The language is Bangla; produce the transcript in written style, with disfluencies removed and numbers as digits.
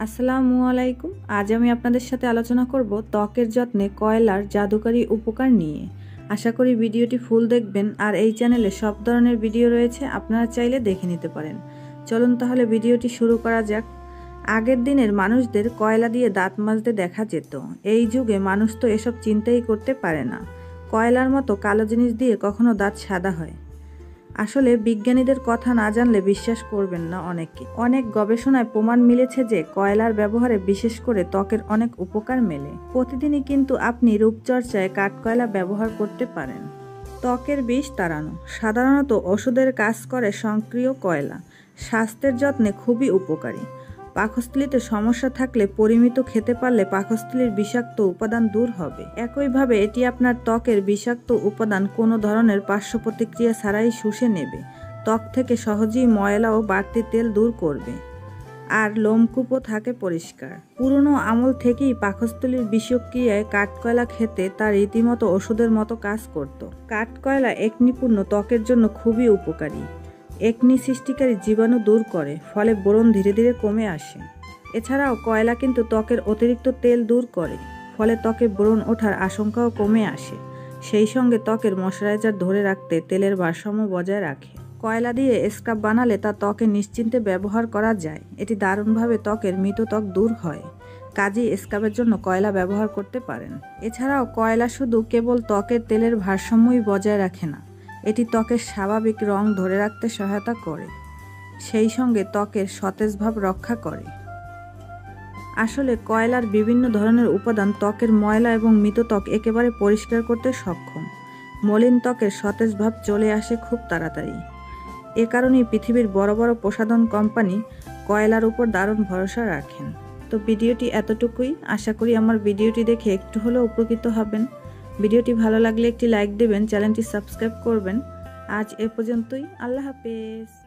আসসালামু আলাইকুম। আজ আমি আপনাদের সাথে আলোচনা করব ত্বকের যত্নে কয়লার জাদুকারী উপকার নিয়ে। আশা করি ভিডিওটি ফুল দেখবেন। আর এই চ্যানেলে সব ধরনের ভিডিও রয়েছে, আপনারা চাইলে দেখে নিতে পারেন। চলুন তাহলে ভিডিওটি শুরু করা যাক। আগের দিনের মানুষদের কয়লা দিয়ে দাঁত মাজতে দেখা যেত। এই যুগে মানুষ তো এসব চিন্তাই করতে পারে না। কয়লার মতো কালো জিনিস দিয়ে কখনো দাঁত সাদা হয়? আসলে বিজ্ঞানীদের কথা না জানলে বিশ্বাস করবেন না অনেকে। অনেক গবেষণায় প্রমাণ মিলেছে যে কয়লার ব্যবহারে বিশেষ করে ত্বকের অনেক উপকার মেলে। প্রতিদিনই কিন্তু আপনি রূপচর্চায় কাঠকয়লা ব্যবহার করতে পারেন। ত্বকের বিষ তাড়ানো। সাধারণত ওষুধের কাজ করে সক্রিয় কয়লা। স্বাস্থ্যের যত্নে খুবই উপকারী। পাকস্থলীতে সমস্যা থাকলে পরিমিত খেতে পারলে পাকস্থলীর বিষাক্ত উপাদান দূর হবে। একইভাবে এটি আপনার ত্বকের বিষাক্ত উপাদান কোনো ধরনের পার্শ্ব প্রতিক্রিয়া ছাড়াই শুষে নেবে। ত্বক থেকে সহজেই ময়লা ও বাড়তি তেল দূর করবে। আর লোমকূপও থাকে পরিষ্কার। পুরনো আমল থেকেই পাকস্থলীর বিষক্রিয়ায় কাঠকয়লা খেতে তা রীতিমতো ওষুধের মতো কাজ করত। কাঠকয়লা একনিপূর্ণ ত্বকের জন্য খুবই উপকারী। একনি সৃষ্টিকারী জীবাণু দূর করে, ফলে ব্রণ ধীরে ধীরে কমে আসে। এছাড়াও কয়লা কিন্তু ত্বকের অতিরিক্ত তেল দূর করে, ফলে ত্বকে ব্রণ ওঠার আশঙ্কাও কমে আসে। সেই সঙ্গে ত্বকের ময়শ্চারাইজার ধরে রাখতে তেলের ভারসাম্য বজায় রাখে। কয়লা দিয়ে স্ক্রাব বানালে তা ত্বকে নিশ্চিন্তে ব্যবহার করা যায়। এটি দারুণভাবে ত্বকের মৃত ত্বক দূর হয়। কাজেই স্ক্রাবের জন্য কয়লা ব্যবহার করতে পারেন। এছাড়াও কয়লা শুধু কেবল ত্বকের তেলের ভারসাম্যই বজায় রাখে না, এটি ত্বকের স্বাভাবিক রং ধরে রাখতে সহায়তা করে। সেই সঙ্গে ত্বকের সতেজ ভাব রক্ষা করে। আসলে কয়লার বিভিন্ন ধরনের উপাদান ত্বকের ময়লা এবং মৃত ত্বক একেবারে পরিষ্কার করতে সক্ষম। মলিন ত্বকের সতেজ ভাব চলে আসে খুব তাড়াতাড়ি। এ কারণেই পৃথিবীর বড় বড় প্রসাধন কোম্পানি কয়লার উপর দারুণ ভরসা রাখেন। তো ভিডিওটি এতটুকুই। আশা করি আমার ভিডিওটি দেখে একটু হলেও উপকৃত হবেন। ভিডিওটি ভালো লাগলে একটি লাইক দেবেন, চ্যানেলটি সাবস্ক্রাইব করবেন। আজ এ পর্যন্তই। আল্লাহ হাফেজ।